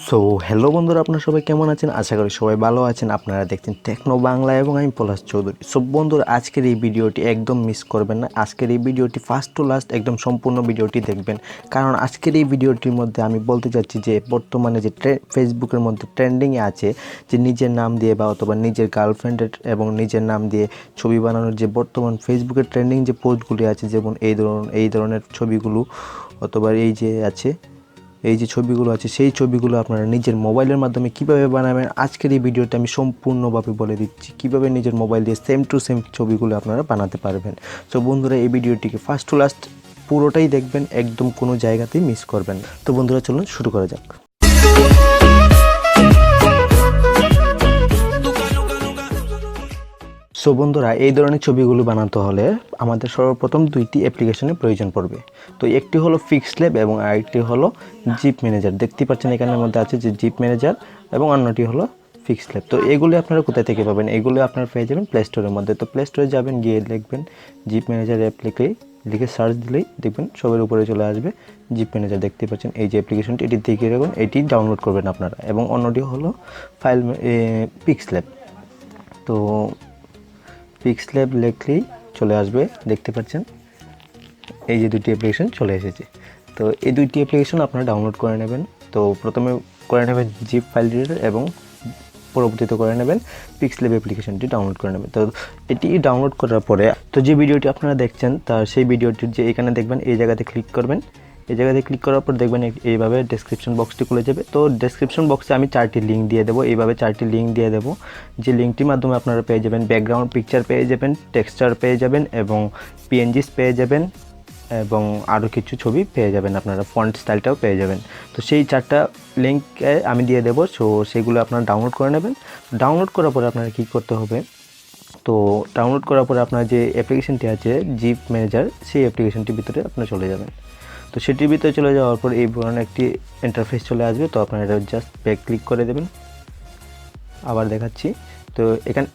So hello বন্ধুরা, আপনারা সবাই কেমন আছেন? আশা করি সবাই ভালো আছেন। আপনারা দেখছেন টেকনো বাংলা এবং আমি পলাশ চৌধুরী। সো বন্ধুরা, আজকের এই ভিডিওটি একদম মিস করবেন না। আজকের এই ভিডিওটি ফার্স্ট টু লাস্ট একদম সম্পূর্ণ ভিডিওটি দেখবেন, কারণ আজকের এই ভিডিওটির মধ্যে আমি বলতে চাচ্ছি যে বর্তমানে যে ফেসবুকের মধ্যে ট্রেন্ডিংয়ে আছে যে নিজের নাম দিয়ে বা অথবা নিজের গার্লফ্রেন্ডের এবং নিজের নাম দিয়ে ছবি বানানোর যে বর্তমান ফেসবুকের ট্রেন্ডিং যে পোস্টগুলি আছে, যেমন এই ধরনের ছবিগুলো অথবা এই যে ছবিগুলো আছে, সেই ছবিগুলো আপনারা নিজের মোবাইলের মাধ্যমে কিভাবে বানাবেন আজকের এই ভিডিওতে আমি সম্পূর্ণভাবে বলে দিচ্ছি কিভাবে নিজের মোবাইল দিয়ে সেম টু সেম ছবিগুলো আপনারা বানাতে পারবেন। সো বন্ধুরা, এই ভিডিওটিকে ফার্স্ট টু লাস্ট পুরোটাই দেখবেন, একদম কোনো জায়গাতেই মিস করবেন না। তো বন্ধুরা, চলুন শুরু করা যাক। সো বন্ধুরা, এই ধরনের ছবিগুলো বানাতে হলে আমাদের সর্বপ্রথম দুইটি অ্যাপ্লিকেশনের প্রয়োজন পড়বে। তো একটি হলো পিক্সল্যাব এবং আরেকটি হলো জিপ ম্যানেজার। দেখতে পাচ্ছেন এখানের মধ্যে আছে যে জিপ ম্যানেজার এবং অন্যটি হলো পিক্সল্যাব। তো এগুলি আপনারা কোথায় থেকে পাবেন? এগুলো আপনারা পেয়ে যাবেন প্লে স্টোরের মধ্যে। তো প্লে স্টোরে যাবেন, গিয়ে লিখবেন জিপ ম্যানেজার অ্যাপ, লিখে সার্চ দিলেই দেখবেন সবের উপরে চলে আসবে জিপ ম্যানেজার। দেখতে পাচ্ছেন এই যে অ্যাপ্লিকেশনটি, এটি দেখে রাখুন, এটি ডাউনলোড করবেন আপনারা। এবং অন্যটি হলো পিক্সল্যাব। তো পিক্সল্যাব লিখলেই চলে আসবে, দেখতে পাচ্ছেন এই যে দুটি অ্যাপ্লিকেশন চলে এসেছে। তো এই দুইটি অ্যাপ্লিকেশন আপনারা ডাউনলোড করে নেবেন। তো প্রথমে করে নেবেন জিপ ফাইল রিডার এবং পরবর্তীতে করে নেবেন পিক্সল্যাব অ্যাপ্লিকেশনটি ডাউনলোড করে নেবেন। তো এটি ডাউনলোড করার পরে তো যে ভিডিওটি আপনারা দেখছেন তার সেই ভিডিওটির যে এখানে দেখবেন এই জায়গাতে ক্লিক করবেন। এই জায়গাতে ক্লিক করার পর দেখবেন এইভাবে ডেসক্রিপশন বক্সটি খুলে যাবে। তো ডেসক্রিপশন বক্সে আমি 4টি লিঙ্ক দিয়ে দেবো, এইভাবে 4টি লিঙ্ক দিয়ে দেবো, যে লিঙ্কটির মাধ্যমে আপনারা পেয়ে যাবেন ব্যাকগ্রাউন্ড পিকচার পেয়ে যাবেন, টেক্সচার পেয়ে যাবেন এবং পিএনজিস পেয়ে যাবেন এবং আরও কিছু ছবি পেয়ে যাবেন, আপনারা ফন্ট স্টাইলটাও পেয়ে যাবেন। তো সেই 4টা লিঙ্কে আমি দিয়ে দেবো। সো সেগুলো আপনারা ডাউনলোড করে নেবেন। ডাউনলোড করার পরে আপনারা কী করতে হবে? তো ডাউনলোড করার পরে আপনার যে অ্যাপ্লিকেশনটি আছে জিপ ম্যানেজার, সেই অ্যাপ্লিকেশনটির ভিতরে আপনারা চলে যাবেন। তো সেটির ভিতরে চলে যাওয়ার পর এই ধরনের একটি ইন্টারফেস চলে আসবে। তো আপনারা এটা জাস্ট ব্যাক ক্লিক করে দেবেন। আবার দেখাচ্ছি। তো এখানে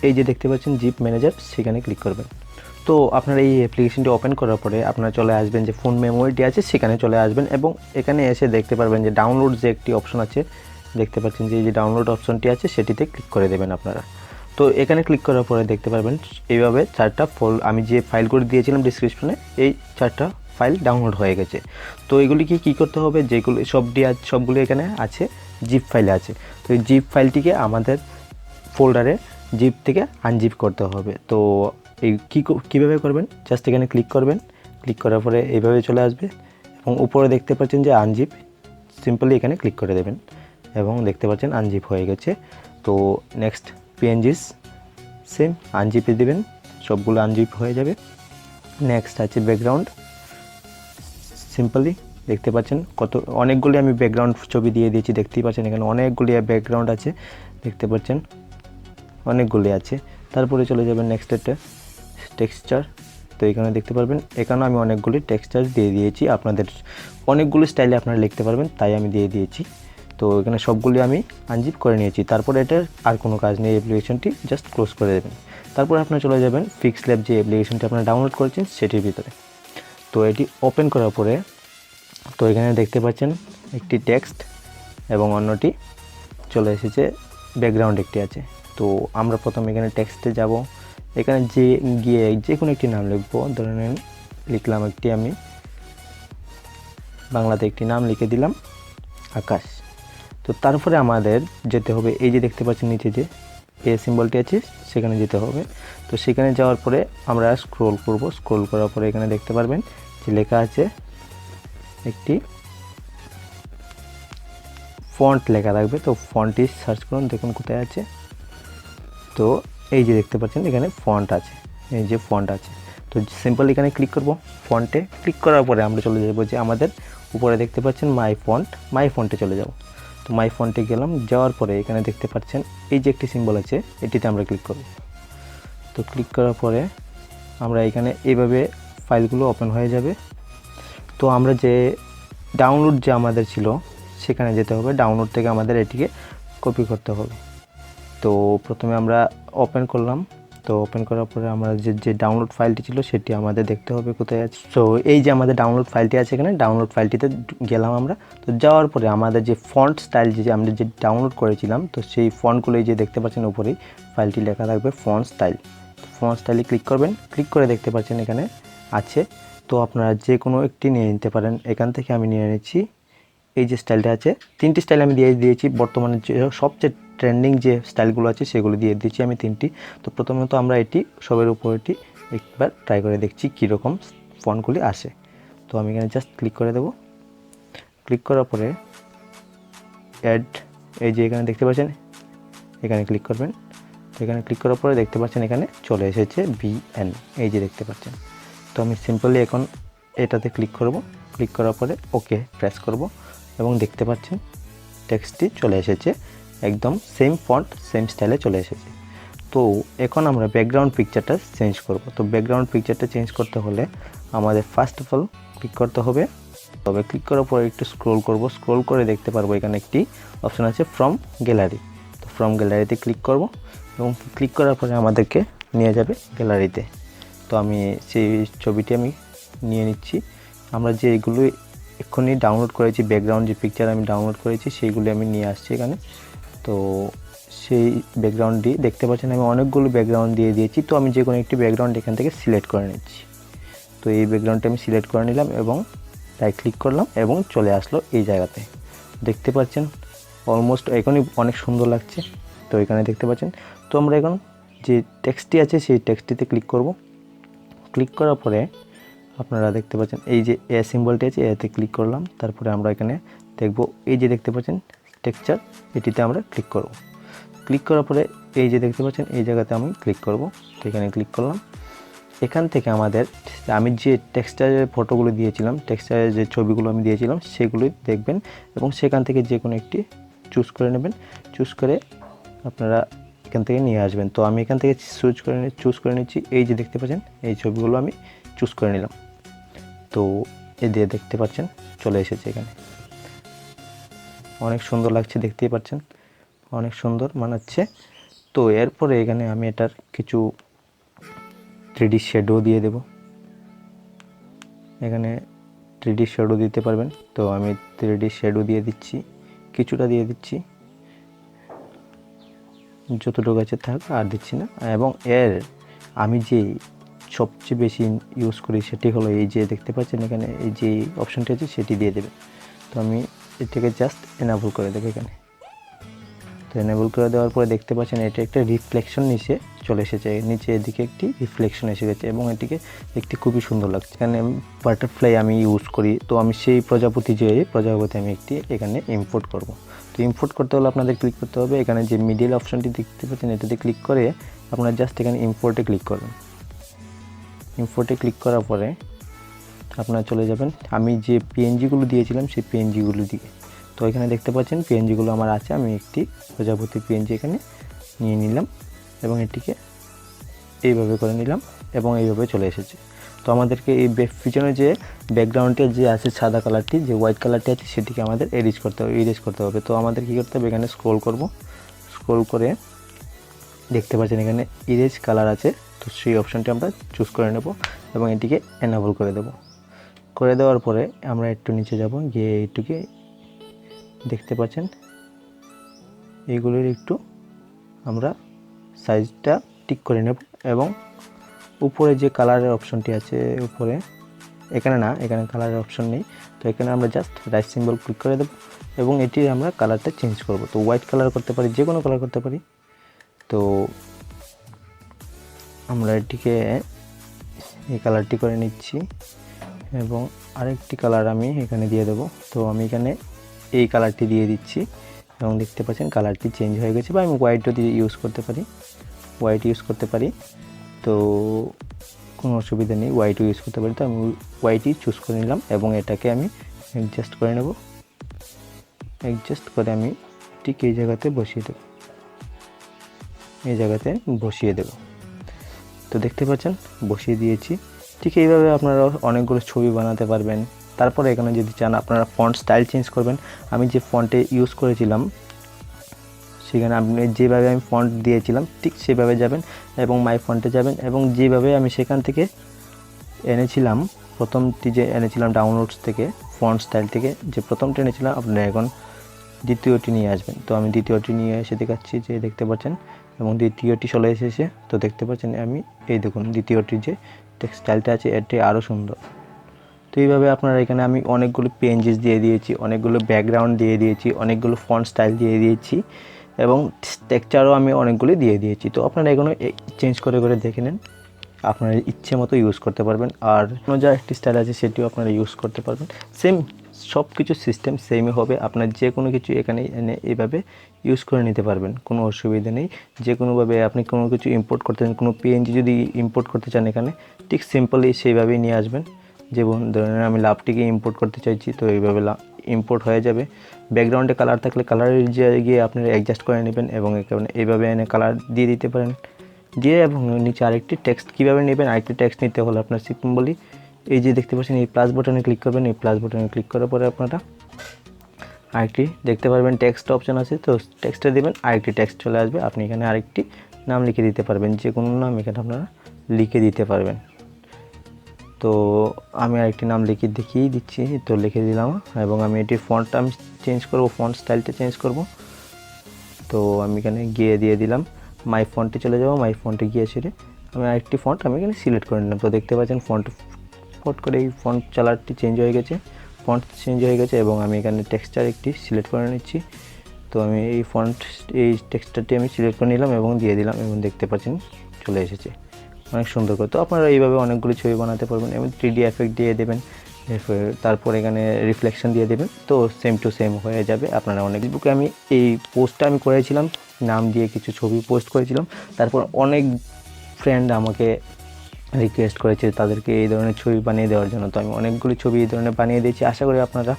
এই যে দেখতে পাচ্ছেন জিপ ম্যানেজার, সেখানে ক্লিক করবেন। তো আপনারা এই অ্যাপ্লিকেশনটি ওপেন করার পরে আপনারা চলে আসবেন যে ফোন মেমোরিটি আছে, সেখানে চলে আসবেন এবং এখানে এসে দেখতে পারবেন যে ডাউনলোড যে একটি অপশন আছে, দেখতে পাচ্ছেন যে এই যে ডাউনলোড অপশনটি আছে, সেটিতে ক্লিক করে দেবেন আপনারা। তো এখানে ক্লিক করার পরে দেখতে পারবেন এইভাবে 4টা আমি যে ফাইলগুলো দিয়েছিলাম ডিসক্রিপশনে, এই 4টা ফাইল ডাউনলোড হয়ে গেছে। তো এগুলিকে কী করতে হবে? যেগুলো সবগুলো এখানে আছে জিপ ফাইলে আছে। তো এই জিপ ফাইলটিকে আমাদের ফোল্ডারে জিপ থেকে আনজিপ করতে হবে। তো এই কীভাবে করবেন? জাস্ট এখানে ক্লিক করবেন। ক্লিক করার পরে এইভাবে চলে আসবে এবং উপরে দেখতে পাচ্ছেন যে আনজিপ, সিম্পলি এখানে ক্লিক করে দেবেন এবং দেখতে পাচ্ছেন আনজিপ হয়ে গেছে। তো নেক্সট পিএনজিস সেম আনজিপে দেবেন, সবগুলো আনজিপ হয়ে যাবে। নেক্সট আছে ব্যাকগ্রাউন্ড, সিম্পলি দেখতে পাচ্ছেন অনেকগুলি আমি ব্যাকগ্রাউন্ড ছবি দিয়ে দিয়েছি, দেখতেই পাচ্ছেন এখানে অনেকগুলি ব্যাকগ্রাউন্ড আছে, দেখতে পাচ্ছেন অনেকগুলি আছে। তারপরে চলে যাবেন নেক্সট একটা টেক্সচার। তো এখানে দেখতে পারবেন এখানে আমি অনেকগুলি টেক্সচার দিয়ে দিয়েছি, আপনাদের অনেকগুলি স্টাইলে আপনারা লিখতে পারবেন, তাই আমি দিয়ে দিয়েছি। তো এখানে সবগুলি আমি আনজিপ করে নিয়েছি। তারপর এটার আর কোনো কাজ নেই, অ্যাপ্লিকেশনটি জাস্ট ক্লোজ করে দেবেন। তারপর আপনারা চলে যাবেন পিক্সল্যাব যে অ্যাপ্লিকেশনটি আপনারা ডাউনলোড করেছেন সেটির ভিতরে। তো এটি ওপেন করার পরে তো এখানে দেখতে পাচ্ছেন একটি টেক্সট এবং অন্যটি চলে এসেছে ব্যাকগ্রাউন্ড একটি আছে। তো আমরা প্রথম এখানে টেক্সটে যাব, এখানে গিয়ে যে কোনো একটি নাম লিখবো, ধরে নেন লিখলাম একটি আমি বাংলাতে একটি নাম লিখে দিলাম আকাশ। তো তারপরে আমাদের যেতে হবে, এই যে দেখতে পাচ্ছেন নিচে যে সিম্বলটি আছে, সেখানে যেতে হবে। তো সেখানে যাওয়ার পরে আমরা স্ক্রোল করব। স্ক্রোল করার পরে এখানে দেখতে পারবেন যে লেখা আছে একটি ফন্ট লেখা থাকবে। তো ফন্টটি সার্চ করুন, দেখুন কোথায় আছে। তো এই যে দেখতে পাচ্ছেন এখানে ফন্ট আছে, এই যে ফন্ট আছে। তো সিম্পল এখানে ক্লিক করব। ফন্টে ক্লিক করার পরে আমরা চলে যাব যে আমাদের উপরে দেখতে পাচ্ছেন মাই ফন্টে চলে যাব। তো মাই ফন্টে গেলাম, যাওয়ার পরে এখানে দেখতে পাচ্ছেন এই যে একটি সিম্বল আছে, এটিতে আমরা ক্লিক করব। তো ক্লিক করার পরে আমরা এখানে এইভাবে ফাইলগুলো ওপেন হয়ে যাবে। তো আমরা যে ডাউনলোড যে আমাদের ছিল সেখানে যেতে হবে, ডাউনলোড থেকে আমাদের এটিকে কপি করতে হবে। তো প্রথমে আমরা ওপেন করলাম, তো ওপেন করার পরে আমরা যে ডাউনলোড ফাইলটি ছিল সেটি আমাদের দেখতে হবে কোথায় আছে। সো এই যে আমাদের ডাউনলোড ফাইলটি আছে, এখানে ডাউনলোড ফাইলটিতে গেলাম আমরা। তো যাওয়ার পরে আমাদের যে ফন্ট স্টাইল যে আমরা যে ডাউনলোড করেছিলাম, তো সেই ফন্টগুলো এই যে দেখতে পাচ্ছেন উপরেই ফাইলটি লেখা থাকবে ফন্ট স্টাইল। তো ফন্ট স্টাইলে ক্লিক করবেন, ক্লিক করে দেখতে পাচ্ছেন এখানে আছে। তো আপনারা যে কোনো একটি নিয়ে নিতে পারেন। এখান থেকে আমি নিয়ে নিচ্ছি এই যে স্টাইলটা আছে। 3টি স্টাইল আমি দিয়েছি, বর্তমানে যে সবচেয়ে ট্রেন্ডিং যে স্টাইলগুলো আছে সেগুলো দিয়ে দিচ্ছি আমি 3টি। তো প্রথমত আমরা এটি সবের উপর এটি একবার ট্রাই করে দেখছি কীরকম ফন্টগুলি আসে। তো আমি এখানে জাস্ট ক্লিক করে দেব। ক্লিক করার পরে অ্যাড, এই যে এখানে দেখতে পাচ্ছেন এখানে ক্লিক করবেন। তো এখানে ক্লিক করার পরে দেখতে পাচ্ছেন এখানে চলে এসেছে BN, এই যে দেখতে পাচ্ছেন। তো আমি সিম্পলি এখন এটাতে ক্লিক করব। ক্লিক করার পরে ওকে প্রেস করব এবং দেখতে পাচ্ছেন টেক্সটটি চলে এসেছে, একদম সেম ফন্ট সেম স্টাইলে চলে এসেছে। তো এখন আমরা ব্যাকগ্রাউন্ড পিকচারটা চেঞ্জ করব। তো ব্যাকগ্রাউন্ড পিকচারটা চেঞ্জ করতে হলে আমাদের ফার্স্ট অফ অল ক্লিক করতে হবে। তবে ক্লিক করার পরে একটু স্ক্রল করব, স্ক্রল করে দেখতে পারবো এখানে একটি অপশন আছে ফ্রম গ্যালারি। তো ফ্রম গ্যালারিতে ক্লিক করব এবং ক্লিক করার পরে আমাদেরকে নিয়ে যাবে গ্যালারিতে। তো আমি সেই ছবিটি আমি নিয়ে নিচ্ছি। আমরা যে এগুলো এক্ষুনি ডাউনলোড করেছি, ব্যাকগ্রাউন্ড যে পিকচার আমি ডাউনলোড করেছি সেইগুলি আমি নিয়ে আসছি এখানে। তো সেই ব্যাকগ্রাউন্ডটি দেখতে পাচ্ছেন আমি অনেকগুলো ব্যাকগ্রাউন্ড দিয়ে দিয়েছি। তো আমি যে কোনো একটি ব্যাকগ্রাউন্ড এখান থেকে সিলেক্ট করে নিচ্ছি। তো এই ব্যাকগ্রাউন্ডটা আমি সিলেক্ট করে নিলাম এবং রাইট ক্লিক করলাম এবং চলে আসলো এই জায়গাতে। দেখতে পাচ্ছেন অলমোস্ট এখনই অনেক সুন্দর লাগছে। তো এখানে দেখতে পাচ্ছেন। তো আমরা এখন যে টেক্সটটি আছে সেই টেক্সটটিতে ক্লিক করব। ক্লিক করার পরে আপনারা দেখতে পাচ্ছেন এই যে এ সিম্বলটি আছে, এতে ক্লিক করলাম। তারপরে আমরা এখানে দেখব এই যে দেখতে পাচ্ছেন টেক্সচার, এটিতে আমরা ক্লিক করব। ক্লিক করার পরে এই যে দেখতে পাচ্ছেন এই জায়গাতে আমি ক্লিক করব। তো এখানে ক্লিক করলাম। এখান থেকে আমাদের আমি যে টেক্সচারের ফটোগুলো দিয়েছিলাম, টেক্সচারের যে ছবিগুলো আমি দিয়েছিলাম সেগুলি দেখবেন এবং সেখান থেকে যে কোনো একটি চুজ করে নেবেন। চুজ করে আপনারা এখান থেকে নিয়ে আসবেন। তো আমি এখান থেকে চুজ করে নিচ্ছি। এই যে দেখতে পাচ্ছেন এই ছবিগুলো আমি চুজ করে নিলাম। তো এই দিয়ে দেখতে পাচ্ছেন চলে এসেছে এখানে, অনেক সুন্দর লাগছে, দেখতেই পাচ্ছেন অনেক সুন্দর মানাচ্ছে। তো এরপরে এখানে আমি এটার কিছু 3D শ্যাডো দিয়ে দেব। এখানে 3D শ্যাডো দিতে পারবেন। তো আমি 3D শ্যাডো দিয়ে দিচ্ছি, কিছুটা দিয়ে দিচ্ছি, যতটুকু আছে থাক, আর দিচ্ছি না। এবং এর আমি যে সবচেয়ে বেশি ইউজ করি সেটি হলো এই যে দেখতে পাচ্ছেন এখানে এই যে অপশনটি আছে সেটি দিয়ে দেবেন। তো আমি এটাকে জাস্ট এনাবল করে দেবো এখানে। তো এনেবল করে দেওয়ার পরে দেখতে পাচ্ছেন এটা একটা রিফ্লেকশন নিচে চলে এসেছে, নিচে এদিকে একটি রিফ্লেকশন এসে গেছে এবং এটিকে দেখতে খুবই সুন্দর লাগছে। এখানে বাটারফ্লাই আমি ইউজ করি। তো আমি সেই প্রজাপতি আমি একটি এখানে ইম্পোর্ট করব। তো ইম্পোর্ট করতে হলে আপনাদের ক্লিক করতে হবে এখানে যে মিডিল অপশনটি দেখতে পাচ্ছেন, এটাতে ক্লিক করে আপনারা জাস্ট এখানে ইম্পোর্টে ক্লিক করবেন। ইম্পোর্টে ক্লিক করার পরে আপনারা চলে যাবেন আমি যে পিএনজিগুলো দিয়েছিলাম সেই পিএনজিগুলো দিয়ে। তো এখানে দেখতে পাচ্ছেন পিএনজিগুলো আমার আছে, আমি একটি প্রজাপতি পিএনজি এখানে নিয়ে নিলাম এবং এটিকে এইভাবে করে নিলাম এবং এইভাবে চলে এসেছে। তো আমাদেরকে এই পিছনে যে ব্যাকগ্রাউন্ডে যে আছে সাদা কালারটি, যে হোয়াইট কালারটি আছে সেটিকে আমাদের ইরেজ করতে হবে। তো আমাদের কী করতে হবে, এখানে স্ক্রল করব, স্ক্রল করে দেখতে পাচ্ছেন এখানে ইরেজ কালার আছে। তো সেই অপশানটি আমরা চুজ করে নেব এবং এটিকে এনেবল করে দেব। করে দেওয়ার পরে আমরা একটু নিচে যাব, গিয়ে এইটুকে দেখতে পাচ্ছেন এইগুলির একটু আমরা সাইজটা ঠিক করে নেব এবং উপরে যে কালারের অপশনটি আছে উপরে, এখানে না, এখানে কালারের অপশন নেই। তো এখানে আমরা জাস্ট রাইট সিম্বল ক্লিক করে দেব এবং এটির আমরা কালারটা চেঞ্জ করব। তো হোয়াইট কালার করতে পারি, যে কোনো কালার করতে পারি। তো আমরা এটিকে এই কালারটি করে নিচ্ছি এবং আরেকটি কালার আমি এখানে দিয়ে দেব। তো আমি এখানে এই কালারটি দিয়ে দিচ্ছি এবং দেখতে পাচ্ছেন কালারটি চেঞ্জ হয়ে গেছে। বা আমি হোয়াইটও দিয়ে ইউজ করতে পারি, তো কোনো অসুবিধা নেই, হোয়াইটও ইউজ করতে পারি। তো আমি হোয়াইটই চুজ করে নিলাম এবং এটাকে আমি অ্যাডজাস্ট করে নেব। অ্যাডজাস্ট করে আমি ঠিক এই জায়গাতে বসিয়ে দেব। তো দেখতে পাচ্ছেন বসিয়ে দিয়েছি। ঠিক এইভাবে আপনারা অনেকগুলো ছবি বানাতে পারবেন। তারপরে এখানে যদি চান আপনারা ফন্ট স্টাইল চেঞ্জ করবেন। আমি যে ফন্টে ইউজ করেছিলাম সেখানে আপনি যেভাবে আমি ফন্ট দিয়েছিলাম ঠিক সেভাবে যাবেন এবং মাই ফন্টে যাবেন এবং যেভাবে আমি সেখান থেকে এনেছিলাম, প্রথমটি যে এনেছিলাম ডাউনলোডস থেকে, ফন্ট স্টাইল থেকে যে প্রথমটি এনেছিলাম, আপনারা এখন দ্বিতীয়টি নিয়ে আসবেন। তো আমি দ্বিতীয়টি নিয়ে এসে দেখাচ্ছি, যে দেখতে পাচ্ছেন, এবং দ্বিতীয়টি চলে এসেছে। তো দেখতে পাচ্ছেন আমি এই দেখুন দ্বিতীয়টির যে টেক্সট স্টাইলটা আছে এটি আরও সুন্দর। তো এইভাবে আপনারা এখানে আমি অনেকগুলো পেজেস দিয়ে দিয়েছি, অনেকগুলো ব্যাকগ্রাউন্ড দিয়ে দিয়েছি, অনেকগুলো ফন্ট স্টাইল দিয়ে দিয়েছি এবং টেক্সচারও আমি অনেকগুলো দিয়ে দিয়েছি। তো আপনারা এগুলো চেঞ্জ করে করে দেখে নেন, আপনারা ইচ্ছে মতো ইউজ করতে পারবেন। আর অন্য যা একটি স্টাইল আছে সেটিও আপনারা ইউজ করতে পারবেন। সেম সব কিছু সিস্টেম সেমই হবে, আপনার যে কোনো কিছু এখানে এনে এইভাবে ইউজ করে নিতে পারবেন, কোনো অসুবিধা নেই। যে কোনোভাবে আপনি কোনো কিছু ইম্পোর্ট করতে চান, কোনো পিএনজি যদি ইম্পোর্ট করতে চান এখানে ঠিক সিম্পলি সেইভাবেই নিয়ে আসবেন। যেমন ধরেন আমি লাভটিকে ইম্পোর্ট করতে চাইছি, তো এইভাবে ইম্পোর্ট হয়ে যাবে। ব্যাকগ্রাউন্ডে কালার থাকলে কালারের গিয়ে আপনারা অ্যাডজাস্ট করে নেবেন এবং এইভাবে এনে কালার দিয়ে দিতে পারেন। দিয়ে এবং নিচে আরেকটি টেক্সট কীভাবে নেবেন, আরেকটি টেক্সট নিতে হলে আপনার সিম্পলি এই যে দেখতে পাচ্ছেন এই প্লাস বাটনে ক্লিক করবেন। এই প্লাস বাটনে ক্লিক করার পরে আপনারা আরেকটি দেখতে পারবেন টেক্সট অপশন আছে, তো টেক্সটে দেবেন, আরেকটি টেক্সট চলে আসবে। আপনি এখানে আরেকটি নাম লিখে দিতে পারবেন, যে কোনো নাম এখানে আপনারা লিখে দিতে পারবেন। তো আমি আরেকটি নাম লিখে দেখিয়ে দিচ্ছি, তো লিখে দিলাম এবং আমি এটির ফন্টটা আমি চেঞ্জ করব, ফন্ট স্টাইলটা চেঞ্জ করব। তো আমি এখানে গিয়ে দিয়ে দিলাম, মাই ফন্টে চলে যাব, মাই ফন্টে গিয়ে ছেড়ে আমি আরেকটি ফন্ট আমি এখানে সিলেক্ট করে নিলাম। তো দেখতে পাচ্ছেন ফন্ট করে এই ফন্ট কালারটি চেঞ্জ হয়ে গেছে, ফন্ট চেঞ্জ হয়ে গেছে এবং আমি এখানে টেক্সচার একটি সিলেক্ট করে নিচ্ছি। তো আমি এই টেক্সচারটি আমি সিলেক্ট করে নিলাম এবং দিয়ে দিলাম এবং দেখতে পাচ্ছেন চলে এসেছে অনেক সুন্দর করে। তো আপনারা এইভাবে অনেকগুলো ছবি বানাতে পারবেন এবং 3D এফেক্ট দিয়ে দেবেন, তারপর এখানে রিফ্লেকশন দিয়ে দেবেন, তো সেম টু সেম হয়ে যাবে। আপনারা অনেক বুকে আমি এই পোস্টটা আমি করেছিলাম, নাম দিয়ে কিছু ছবি পোস্ট করেছিলাম, তারপর অনেক ফ্রেন্ড আমাকে রিকোয়েস্ট করেছে তাদেরকে এই ধরনের ছবি বানিয়ে দেওয়ার জন্য। তো আমি অনেকগুলি ছবি এই ধরনের বানিয়ে দিয়েছি, আশা করি আপনারা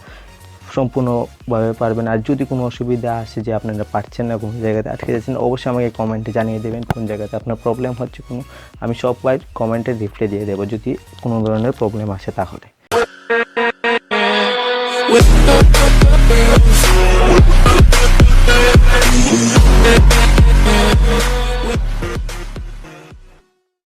সম্পূর্ণভাবে পারবেন। আর যদি কোনো অসুবিধা আসে যে আপনারা পারছেন না, কোনো জায়গাতে আটকে যাচ্ছেন, অবশ্যই আমাকে কমেন্টে জানিয়ে দেবেন কোন জায়গাতে আপনার প্রবলেম হচ্ছে। আমি সবাই কমেন্টে রিপ্লাই দিয়ে দেবো যদি কোনো ধরনের প্রবলেম আসে তাহলে।